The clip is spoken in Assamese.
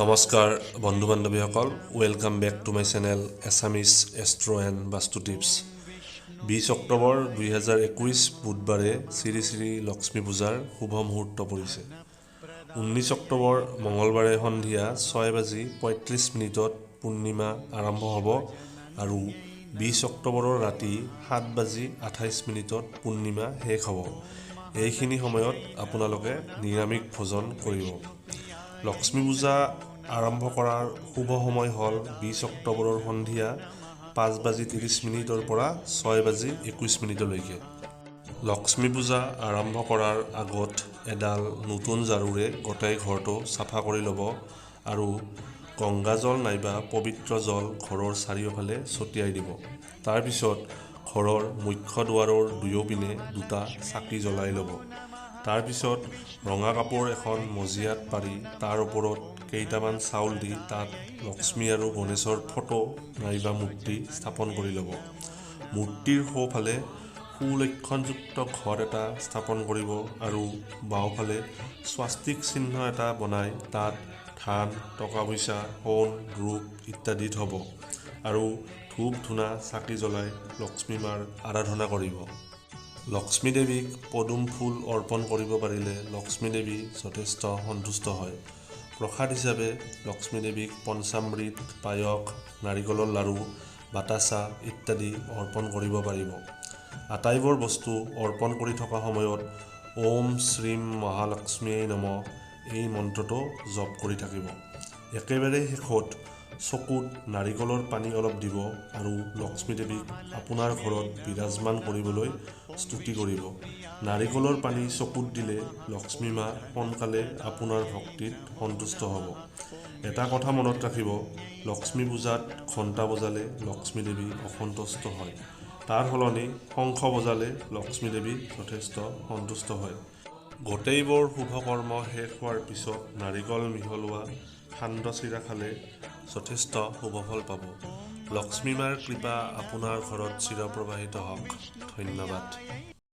নমস্কাৰ বন্ধু বান্ধৱীসকল, welcome back to my channel Assamese astro' and vastu tips. 20 অক্টোবৰ 2021 বুধবাৰে শ্ৰী শ্ৰী লক্ষ্মী পূজাৰ শুভ মুহূৰ্ত পৰিছে। 19 অক্টোবৰ মঙলবাৰে সন্ধিয়া 6:35 পূৰ্ণিমা আৰম্ভ হ'ব আৰু 20 অক্টোবৰৰ ৰাতি 7:28 পূৰ্ণিমা শেষ হ'ব। এইখিনি সময়ত আপোনালোকে নিৰামিষ ভোজন কৰিব। লক্ষ্মী পূজা আৰম্ভ কৰাৰ শুভ সময় হ'ল 20 অক্টোবৰৰ সন্ধিয়া 5:30 পৰা 6:21 লক্ষ্মী পূজা আৰম্ভ কৰাৰ আগত এডাল নতুন ঝাৰুৰে গোটেই ঘৰটো চাফা কৰি ল'ব আৰু গংগাজল নাইবা পবিত্ৰ জল ঘৰৰ চাৰিওফালে ছটিয়াই দিব। তাৰপিছত ঘৰৰ মুখ্য দুৱাৰৰ দুয়োপিনে দুটা চাকি জ্বলাই ল'ব। তাৰপিছত ৰঙা কাপোৰ এখন মজিয়াত পাৰি তাৰ ওপৰত কেইটামান চাউল দি তাত লক্ষ্মী আৰু গণেশৰ ফটো নাইবা মূৰ্তি স্থাপন কৰি ল'ব। মূৰ্তিৰ সোঁফালে সুলক্ষণযুক্ত ঘৰ এটা স্থাপন কৰিব আৰু বাওঁফালে স্বাস্তিক চিহ্ন এটা বনাই তাত ধান, টকা পইচা, সোণ, ৰূপ ইত্যাদি থ'ব আৰু ধূপ ধূনা চাকি জ্বলাই লক্ষ্মী মাৰ আৰাধনা কৰিব। লক্ষ্মী দেৱীক পদুম ফুল অৰ্পণ কৰিব পাৰিলে লক্ষ্মী দেৱী যথেষ্ট সন্তুষ্ট হয়। প্ৰসাদ হিচাপে লক্ষ্মী দেৱীক পঞ্চামৃত, পায়স, নাৰিকলৰ লাড়ু, বাতাচা ইত্যাদি অৰ্পণ কৰিব পাৰিব। আটাইবোৰ বস্তু অৰ্পণ কৰি থকা সময়ত ওম শ্ৰীম মহালক্ষ্মীয়ে নমঃ এই মন্ত্ৰটো জপ কৰি থাকিব। একেবাৰে শেষত চকুত নাৰিকলৰ পানী অলপ দিব আৰু লক্ষ্মী দেৱীক আপোনাৰ ঘৰত বিৰাজমান কৰিবলৈ স্তুতি কৰিব। নাৰিকলৰ পানী চকুত দিলে লক্ষ্মী মা সোনকালে আপোনাৰ ভক্তিত সন্তুষ্ট হ'ব। এটা কথা মনত ৰাখিব, লক্ষ্মী পূজাত ঘণ্টা বজালে লক্ষ্মী দেৱী অসন্তুষ্ট হয়। তাৰ সলনি শংখ বজালে লক্ষ্মী দেৱী যথেষ্ট সন্তুষ্ট হয়। গোটেইবোৰ শুভ কৰ্ম শেষ হোৱাৰ পিছত নাৰিকল মিহলোৱা সান্দহ চিৰা খালে যথেষ্ট শুভফল পাব। লক্ষ্মী মাৰ কৃপা আপোনাৰ ঘৰত চিৰপ্ৰবাহিত হওক। ধন্যবাদ।